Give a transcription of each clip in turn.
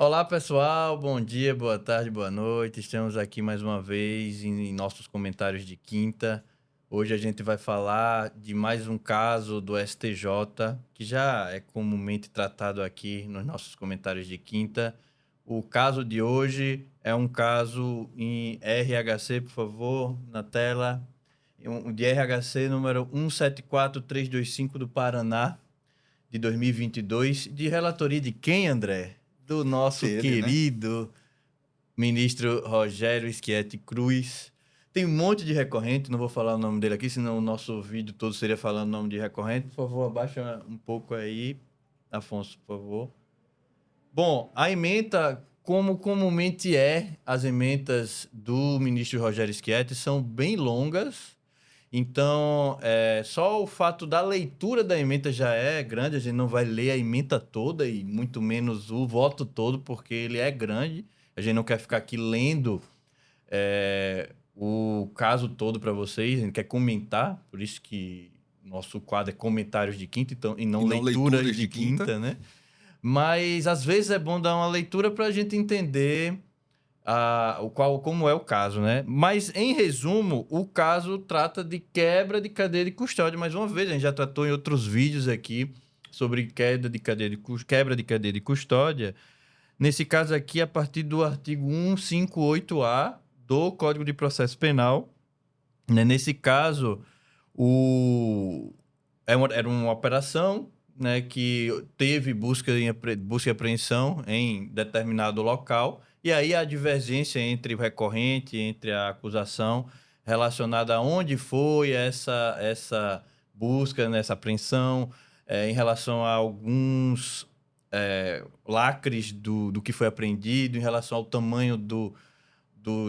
Olá, pessoal. Bom dia, boa tarde, boa noite. Estamos aqui mais uma vez em nossos comentários de quinta. Hoje a gente vai falar de mais um caso do STJ, que já é comumente tratado aqui nos nossos comentários de quinta. O caso de hoje é um caso em RHC, por favor, na tela. De RHC número 174325 do Paraná, de 2022, de relatoria de quem, André? Do nosso Dele, né? querido ministro Rogério Schietti Cruz. Tem um monte de recorrente, não vou falar o nome dele aqui, senão o nosso vídeo todo seria falando o nome de recorrente. Por favor, abaixa um pouco aí, Afonso, por favor. Bom, a ementa, como comumente as ementas do ministro Rogério Schietti são bem longas. Então, só o fato da leitura da ementa já é grande, a gente não vai ler a ementa toda e muito menos o voto todo, porque ele é grande. A gente não quer ficar aqui lendo o caso todo para vocês, a gente quer comentar, por isso que nosso quadro é comentários de quinta, então, e não E não leituras leituras de de quinta. quinta, né? Mas às vezes é bom dar uma leitura para a gente entender como é o caso, né? Mas, em resumo, o caso trata de quebra de cadeia de custódia. Mais uma vez, a gente já tratou em outros vídeos aqui sobre quebra de cadeia de custódia. Nesse caso aqui, a partir do artigo 158-A do Código de Processo Penal, né? Nesse caso, era uma operação, né, que teve busca e apreensão em determinado local, e aí a divergência entre o recorrente, entre a acusação, relacionada a onde foi essa busca, nessa apreensão, em relação a alguns lacres do que foi apreendido, em relação ao tamanho do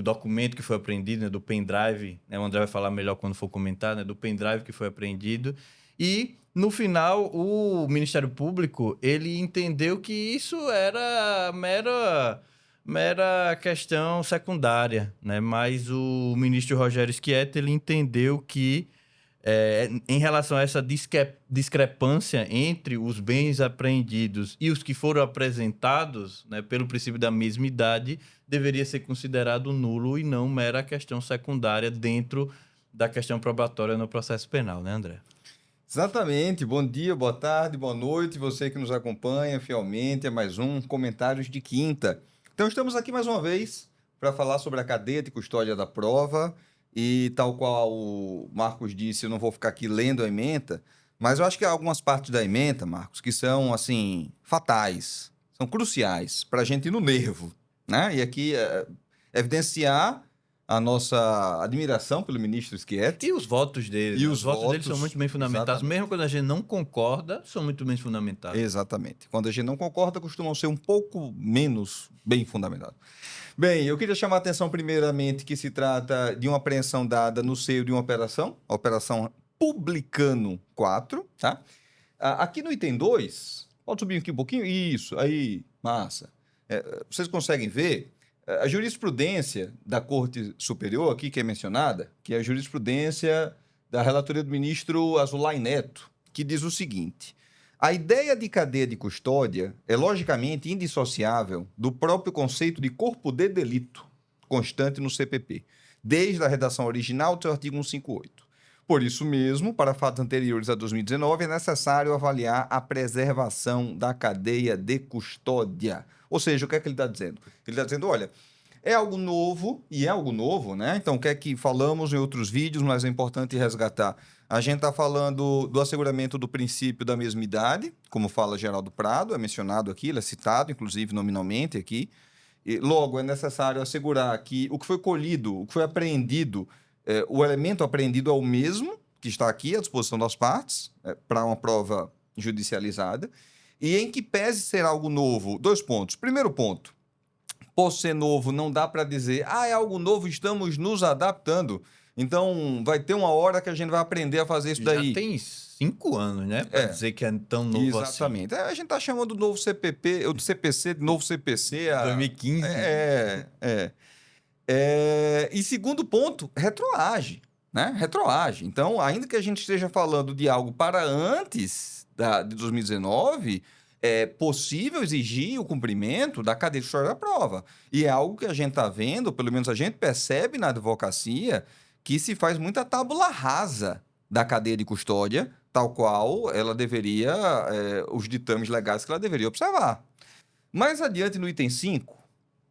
documento que foi apreendido, né, do pendrive, né, o André vai falar melhor quando for comentar, né, do pendrive que foi apreendido. E, no final, o Ministério Público, ele entendeu que isso era mera questão secundária, né? Mas o ministro Rogério Schietti, ele entendeu que em relação a essa discrepância entre os bens apreendidos e os que foram apresentados, né, pelo princípio da mesma idade, deveria ser considerado nulo e não mera questão secundária dentro da questão probatória no processo penal, né, André? Exatamente. Bom dia, boa tarde, boa noite. Você que nos acompanha fielmente, é mais um Comentários de Quinta. Então, estamos aqui mais uma vez para falar sobre a cadeia de custódia da prova. E tal qual o Marcos disse, eu não vou ficar aqui lendo a ementa, mas eu acho que há algumas partes da ementa, Marcos, que são, assim, fatais, são cruciais para a gente ir no nervo, né? E aqui evidenciar a nossa admiração pelo ministro Schietti E os votos dele, e né? Os os votos dele são votos, muito bem fundamentados, exatamente. mesmo quando a gente não concorda, são muito bem fundamentados. Exatamente. Quando a gente não concorda, costumam ser um pouco menos bem fundamentados. Bem, eu queria chamar a atenção primeiramente que se trata de uma apreensão dada no seio de uma operação, a Operação Publicano 4, tá? Aqui no item 2, pode subir aqui um pouquinho? Isso, aí, massa. Vocês conseguem ver a jurisprudência da Corte Superior aqui, que é mencionada, que é a jurisprudência da relatoria do ministro Azulay Neto, que diz o seguinte: a ideia de cadeia de custódia é logicamente indissociável do próprio conceito de corpo de delito constante no CPP, desde a redação original do seu artigo 158. Por isso mesmo, para fatos anteriores a 2019, é necessário avaliar a preservação da cadeia de custódia. Ou seja, o que é que ele está dizendo? Ele está dizendo, olha, é algo novo, e é algo novo, né? Então, o que é que falamos em outros vídeos, mas é importante resgatar. A gente está falando do asseguramento do princípio da mesma idade, como fala Geraldo Prado, é mencionado aqui, ele é citado, inclusive, nominalmente aqui. E, logo, é necessário assegurar que o que foi colhido, o que foi apreendido, o elemento apreendido é o mesmo, que está aqui à disposição das partes, para uma prova judicializada, e em que pese ser algo novo. 2 pontos. Primeiro ponto, por ser novo, não dá para dizer, é algo novo, estamos nos adaptando. Então, vai ter uma hora que a gente vai aprender a fazer isso Já daí. tem 5 anos, né? Para É, dizer que é tão novo assim. exatamente. A gente está chamando do novo CPP, ou do CPC, de novo CPC. 2015. E segundo ponto, retroage, né? Retroage. Então, ainda que a gente esteja falando de algo para antes de 2019, é possível exigir o cumprimento da cadeia de custódia da prova. E é algo que a gente está vendo, pelo menos a gente percebe na advocacia, que se faz muita tábula rasa da cadeia de custódia, tal qual ela deveria, os ditames legais que ela deveria observar. Mais adiante no item 5,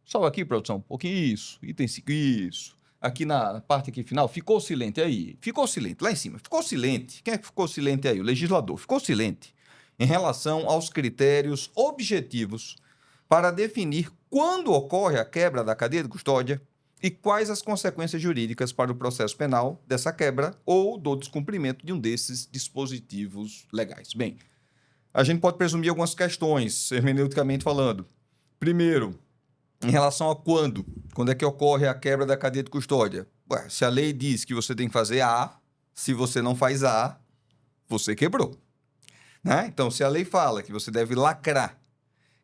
só aqui, produção, um pouquinho, isso, item 5, isso. Aqui na parte aqui final, ficou silente aí, ficou silente, lá em cima, ficou silente. Quem é que ficou silente aí? O legislador, ficou silente em relação aos critérios objetivos para definir quando ocorre a quebra da cadeia de custódia e quais as consequências jurídicas para o processo penal dessa quebra ou do descumprimento de um desses dispositivos legais. Bem, a gente pode presumir algumas questões, hermeneuticamente falando. Primeiro, em relação a quando é que ocorre a quebra da cadeia de custódia? Ué, se a lei diz que você tem que fazer A, se você não faz A, você quebrou. Né? Então, se a lei fala que você deve lacrar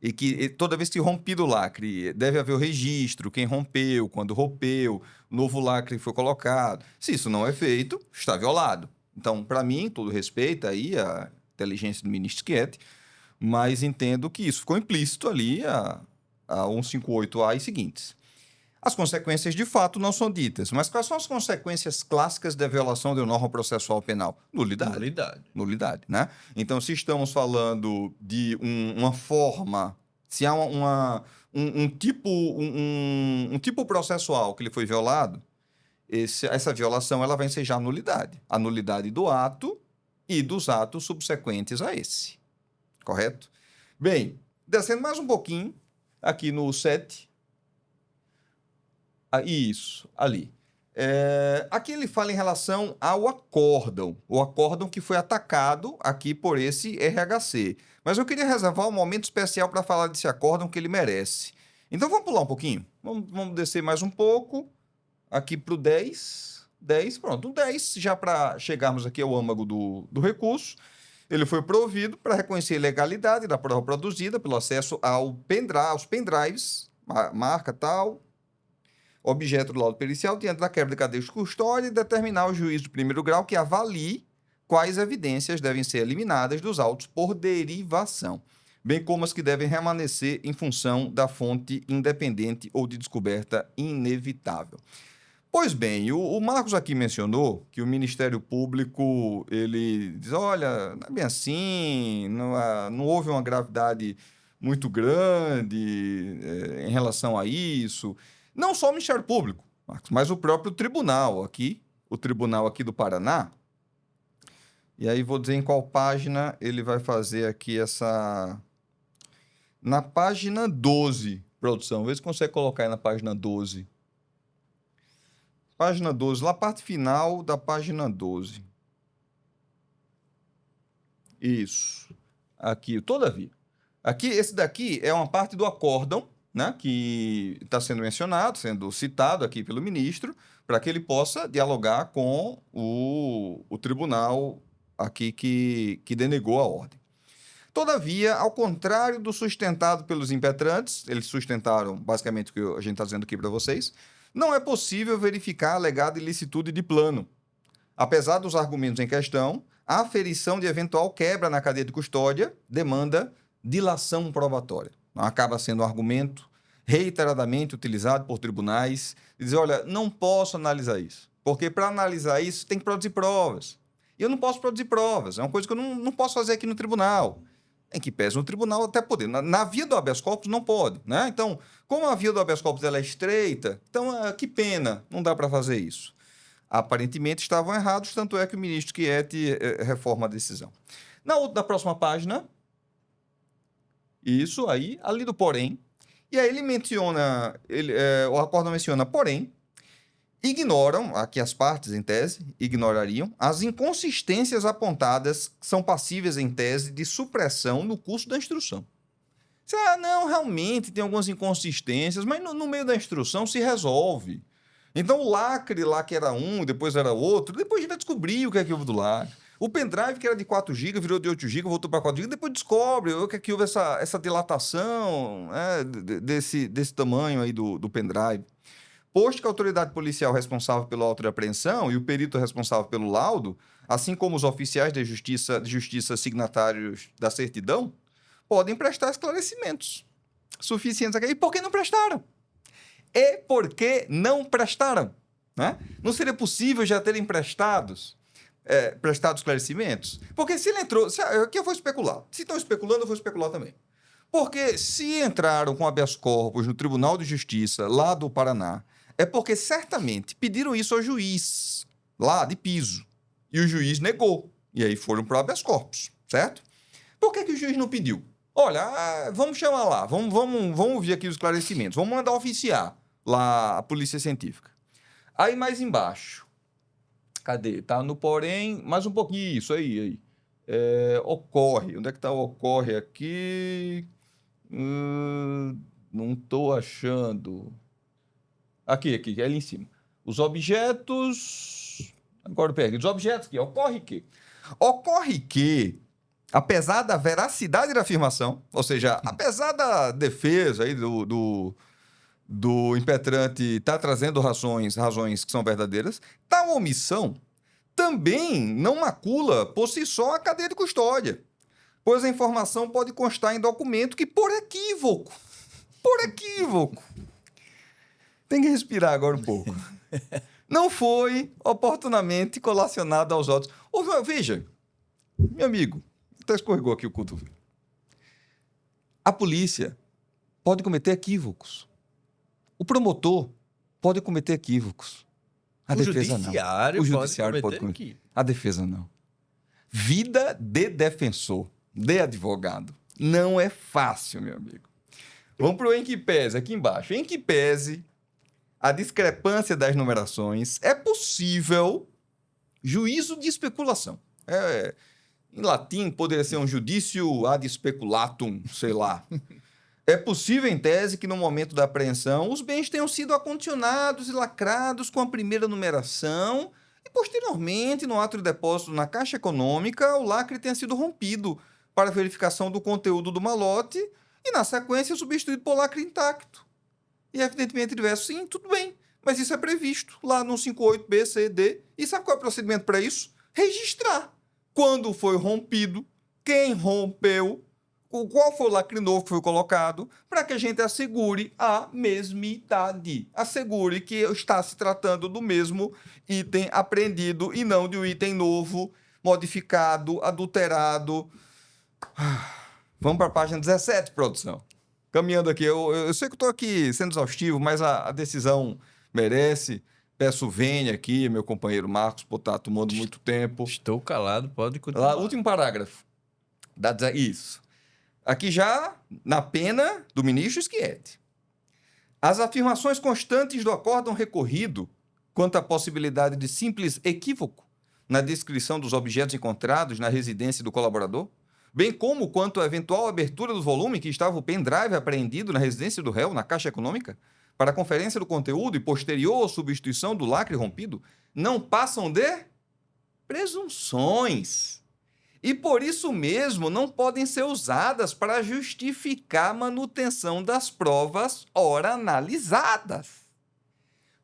e que toda vez que rompido o lacre, deve haver o registro, quem rompeu, quando rompeu, novo lacre foi colocado. Se isso não é feito, está violado. Então, para mim, todo respeito aí à inteligência do ministro Schietti, mas entendo que isso ficou implícito ali a 158A e seguintes. As consequências, de fato, não são ditas. Mas quais são as consequências clássicas da violação de norma processual penal? Nulidade. Nulidade, né? Então, se estamos falando de uma forma, se há um tipo processual que ele foi violado, essa violação ela vai ensejar a nulidade. A nulidade do ato e dos atos subsequentes a esse. Correto? Bem, descendo mais um pouquinho, aqui no 7... isso, ali. Aqui ele fala em relação ao acórdão, o acórdão que foi atacado aqui por esse RHC. Mas eu queria reservar um momento especial para falar desse acórdão que ele merece. Então vamos pular um pouquinho? Vamos descer mais um pouco, aqui para o 10. 10, pronto. O 10, já para chegarmos aqui ao âmago do recurso, ele foi provido para reconhecer a legalidade da prova produzida pelo acesso aos pendrives, marca tal, objeto do laudo pericial diante da quebra de cadeia de custódia e determinar o juiz do primeiro grau que avalie quais evidências devem ser eliminadas dos autos por derivação, bem como as que devem permanecer em função da fonte independente ou de descoberta inevitável. Pois bem, o Marcos aqui mencionou que o Ministério Público, ele diz, olha, não é bem assim, não houve uma gravidade muito grande em relação a isso. Não só o Ministério Público, Marcos, mas o próprio tribunal aqui, o tribunal aqui do Paraná. E aí vou dizer em qual página ele vai fazer aqui essa... Na página 12, produção. Vê se consegue colocar aí na página 12. Página 12, lá a parte final da página 12. Isso. Aqui, todavia. Aqui, esse daqui é uma parte do acórdão, né, que está sendo mencionado, sendo citado aqui pelo ministro, para que ele possa dialogar com o tribunal aqui que denegou a ordem. Todavia, ao contrário do sustentado pelos impetrantes, eles sustentaram basicamente o que a gente está dizendo aqui para vocês, não é possível verificar a alegada ilicitude de plano. Apesar dos argumentos em questão, a aferição de eventual quebra na cadeia de custódia demanda dilação probatória. Acaba sendo um argumento reiteradamente utilizado por tribunais e dizer, olha, não posso analisar isso, porque para analisar isso tem que produzir provas. E eu não posso produzir provas, é uma coisa que eu não posso fazer aqui no tribunal. Em que pese no tribunal até poder. Na via do habeas corpus não pode, né? Então, como a via do habeas corpus ela é estreita, então que pena, não dá para fazer isso. Aparentemente estavam errados, tanto é que o ministro Schietti reforma a decisão. Na próxima página, isso aí, ali do porém, e aí ele menciona, o acórdão menciona, porém, ignoram, aqui as partes em tese, ignorariam, as inconsistências apontadas que são passíveis em tese de supressão no curso da instrução. Não, realmente tem algumas inconsistências, mas no meio da instrução se resolve. Então o lacre lá que era um, depois era outro, depois a gente vai descobrir o que é que houve do lacre. O pendrive que era de 4 GB virou de 8 GB, voltou para 4 GB, depois descobre o que é que houve essa dilatação desse tamanho aí do pendrive. Posto que a autoridade policial responsável pelo auto de apreensão e o perito responsável pelo laudo, assim como os oficiais de justiça signatários da certidão, podem prestar esclarecimentos suficientes aqui. E por que não prestaram? E por que não prestaram? Né? Não seria possível já terem prestado esclarecimentos? Porque se ele entrou... Aqui eu vou especular. Se estão especulando, eu vou especular também. Porque se entraram com habeas corpus no Tribunal de Justiça lá do Paraná, é porque certamente pediram isso ao juiz lá de piso. E o juiz negou. E aí foram para o habeas corpus, certo? Por que o juiz não pediu? Olha, vamos chamar lá, vamos ouvir aqui os esclarecimentos, vamos mandar oficiar lá a polícia científica. Aí mais embaixo, cadê? Tá no porém, mais um pouquinho, isso aí. Ocorre, onde é que tá o ocorre aqui? Não estou achando. Aqui, é ali em cima. Os objetos... Agora eu peguei. Os objetos aqui, ocorre que... Ocorre que, apesar da veracidade da afirmação, ou seja, apesar da defesa aí do impetrante estar trazendo razões que são verdadeiras, tal omissão também não macula por si só a cadeia de custódia, pois a informação pode constar em documento que, por equívoco, tem que respirar agora um pouco, não foi oportunamente colacionado aos autos. Veja, meu amigo, até escorregou aqui o cotovelo. A polícia pode cometer equívocos. O promotor pode cometer equívocos. A defesa não. O judiciário pode cometer. A defesa não. Vida de defensor, de advogado, não é fácil, meu amigo. Vamos para o em que pese, aqui embaixo. Em que pese a discrepância das numerações, é possível juízo de especulação. Em latim, poderia ser um judicio ad speculatum, sei lá. É possível, em tese, que no momento da apreensão os bens tenham sido acondicionados e lacrados com a primeira numeração e, posteriormente, no ato de depósito na Caixa Econômica, o lacre tenha sido rompido para verificação do conteúdo do malote e, na sequência, substituído por lacre intacto. E, evidentemente, diverso, sim, tudo bem, mas isso é previsto lá no 58B, C, D. E sabe qual é o procedimento para isso? Registrar quando foi rompido, quem rompeu, qual foi o lacre novo que foi colocado, para que a gente assegure a mesmidade. Assegure que está se tratando do mesmo item apreendido e não de um item novo, modificado, adulterado. Vamos para a página 17, produção. Caminhando aqui, eu sei que estou aqui sendo exaustivo, mas a decisão merece. Peço venha aqui, meu companheiro Marcos, por estar tomando muito tempo. Estou calado, pode continuar. Lá, último parágrafo. Isso. Aqui já, na pena do ministro Schietti. As afirmações constantes do acórdão recorrido quanto à possibilidade de simples equívoco na descrição dos objetos encontrados na residência do colaborador, bem como quanto à eventual abertura do volume que estava o pendrive apreendido na residência do réu, na Caixa Econômica, para a conferência do conteúdo e posterior substituição do lacre rompido, não passam de presunções. E por isso mesmo não podem ser usadas para justificar a manutenção das provas ora analisadas.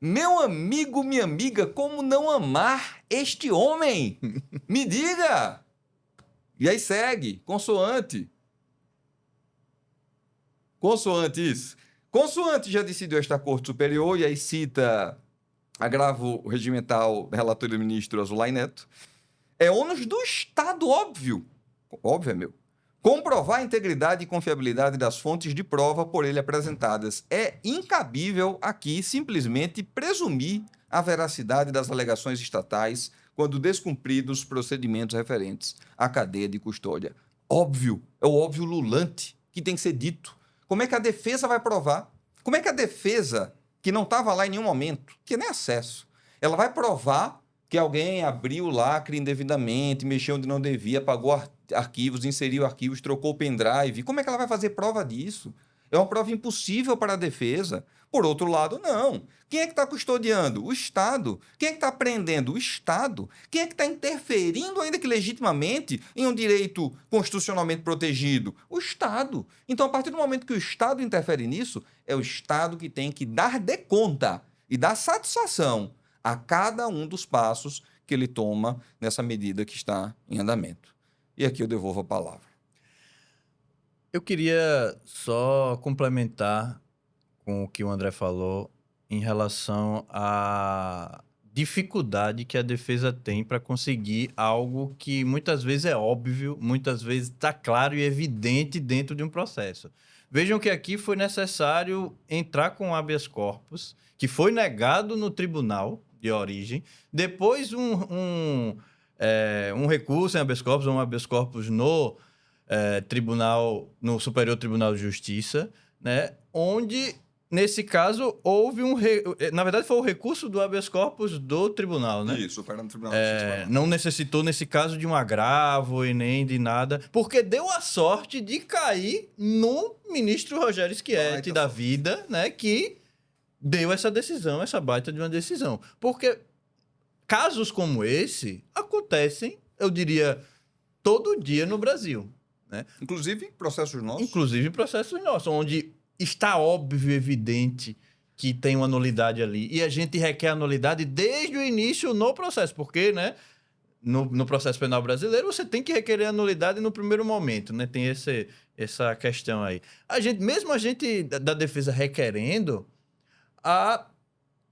Meu amigo, minha amiga, como não amar este homem? Me diga! E aí segue, consoante. Consoante isso. Consoante já decidiu esta Corte Superior, e aí cita agravo regimental da relatoria do ministro Azulay Neto, é ônus do Estado, óbvio, comprovar a integridade e confiabilidade das fontes de prova por ele apresentadas. É incabível aqui simplesmente presumir a veracidade das alegações estatais quando descumpridos os procedimentos referentes à cadeia de custódia. Óbvio, é o óbvio lulante que tem que ser dito. Como é que a defesa vai provar? Como é que a defesa, que não estava lá em nenhum momento, que nem acesso, ela vai provar que alguém abriu o lacre indevidamente, mexeu onde não devia, apagou arquivos, inseriu arquivos, trocou o pendrive? Como é que ela vai fazer prova disso? É uma prova impossível para a defesa. Por outro lado, não. Quem é que está custodiando? O Estado. Quem é que está prendendo? O Estado. Quem é que está interferindo, ainda que legitimamente, em um direito constitucionalmente protegido? O Estado. Então, a partir do momento que o Estado interfere nisso, é o Estado que tem que dar de conta e dar satisfação a cada um dos passos que ele toma nessa medida que está em andamento. E aqui eu devolvo a palavra. Eu queria só complementar com o que o André falou em relação à dificuldade que a defesa tem para conseguir algo que muitas vezes é óbvio, muitas vezes está claro e evidente dentro de um processo. Vejam que aqui foi necessário entrar com habeas corpus, que foi negado no tribunal de origem, depois um recurso em habeas corpus, um habeas corpus no tribunal, no Superior Tribunal de Justiça, né, onde nesse caso, houve na verdade, foi o recurso do habeas corpus do tribunal, né? Isso, para no Tribunal de Justiça. Não necessitou, nesse caso, de um agravo e nem de nada, porque deu a sorte de cair no ministro Rogério Schietti da vida, né? Que deu essa decisão, essa baita de uma decisão. Porque casos como esse acontecem, eu diria, todo dia no Brasil, né? Inclusive processos nossos, onde está óbvio e evidente que tem uma nulidade ali. E a gente requer a nulidade desde o início no processo, porque, né, no processo penal brasileiro, você tem que requerer a nulidade no primeiro momento, né? Tem essa questão aí. Mesmo a gente da defesa requerendo,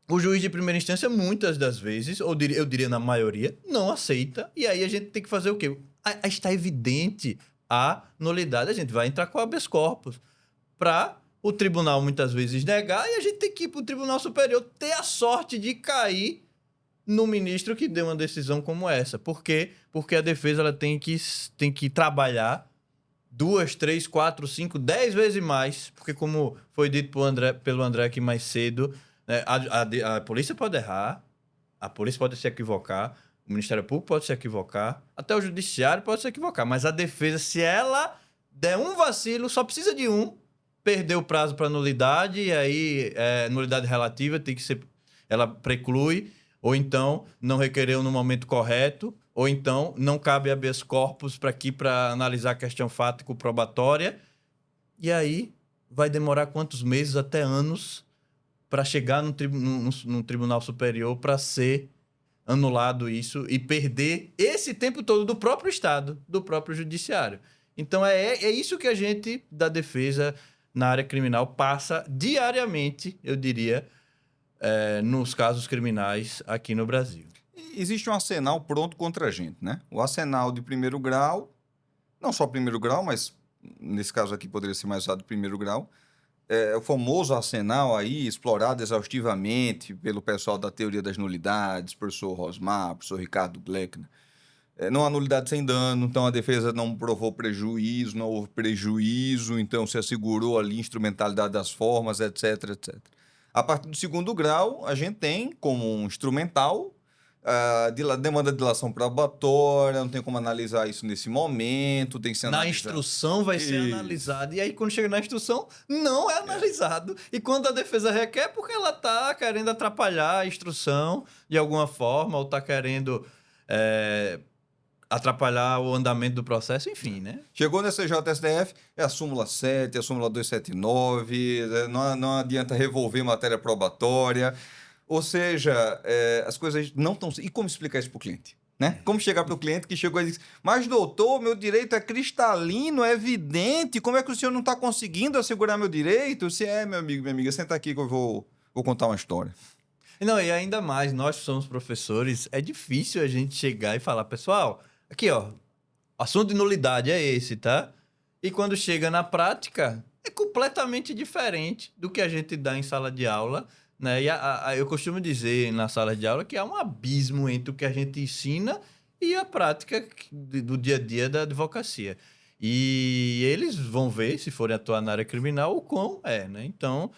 o juiz de primeira instância, muitas das vezes, ou eu diria na maioria, não aceita. E aí a gente tem que fazer o quê? Está evidente a nulidade. A gente vai entrar com habeas corpus para o tribunal muitas vezes negar, e a gente tem que ir para o Tribunal Superior ter a sorte de cair no ministro que deu uma decisão como essa. Por quê? Porque a defesa ela tem que trabalhar 2, 3, 4, 5, 10 vezes mais, porque como foi dito pelo André aqui mais cedo, né, a polícia pode errar, a polícia pode se equivocar, o Ministério Público pode se equivocar, até o Judiciário pode se equivocar, mas a defesa, se ela der um vacilo, só precisa de um, perdeu o prazo para nulidade, e aí nulidade relativa tem que ser, ela preclui, ou então não requereu no momento correto, ou então não cabe habeas corpus para analisar a questão fático-probatória, e aí vai demorar quantos meses, até anos, para chegar no Tribunal Superior para ser anulado isso e perder esse tempo todo do próprio Estado, do próprio Judiciário. Então é isso que a gente da defesa na área criminal passa diariamente, eu diria, nos casos criminais aqui no Brasil. Existe um arsenal pronto contra a gente, né? O arsenal de primeiro grau, não só primeiro grau, mas nesse caso aqui poderia ser mais usado primeiro grau, o famoso arsenal aí, explorado exaustivamente pelo pessoal da teoria das nulidades, professor Rosmar, professor Ricardo Gleckner. Não há nulidade sem dano, então a defesa não provou prejuízo, não houve prejuízo, então se assegurou ali instrumentalidade das formas, etc, etc. A partir do segundo grau, a gente tem como um instrumental a demanda de dilação probatória, não tem como analisar isso nesse momento, tem que ser analisado. Na instrução vai ser analisado, e aí quando chega na instrução, não é analisado. E quando a defesa requer, porque ela está querendo atrapalhar a instrução de alguma forma, ou está querendo atrapalhar o andamento do processo, enfim, né? Chegou no STF, é a súmula 7, a súmula 279, não adianta revolver matéria probatória. Ou seja, as coisas não estão... E como explicar isso para o cliente? Né? Como chegar para o cliente que chegou e disse: mas doutor, meu direito é cristalino, é evidente, como é que o senhor não está conseguindo assegurar meu direito? Se meu amigo, minha amiga, senta aqui que eu vou contar uma história. Não, e ainda mais, nós somos professores, é difícil a gente chegar e falar: pessoal, aqui ó, assunto de nulidade é esse, tá? E quando chega na prática, é completamente diferente do que a gente dá em sala de aula, né? E eu costumo dizer na sala de aula que há um abismo entre o que a gente ensina e a prática do dia a dia da advocacia. E eles vão ver, se forem atuar na área criminal, o quão né? Então,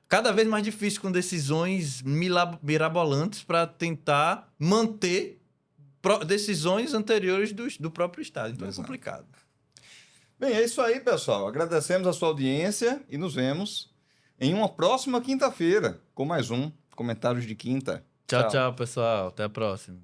cada vez mais difícil, com decisões mirabolantes para tentar manter decisões anteriores do próprio Estado. Então, é complicado. Bem, é isso aí, pessoal. Agradecemos a sua audiência e nos vemos em uma próxima quinta-feira com mais um Comentários de Quinta. Tchau, pessoal. Até a próxima.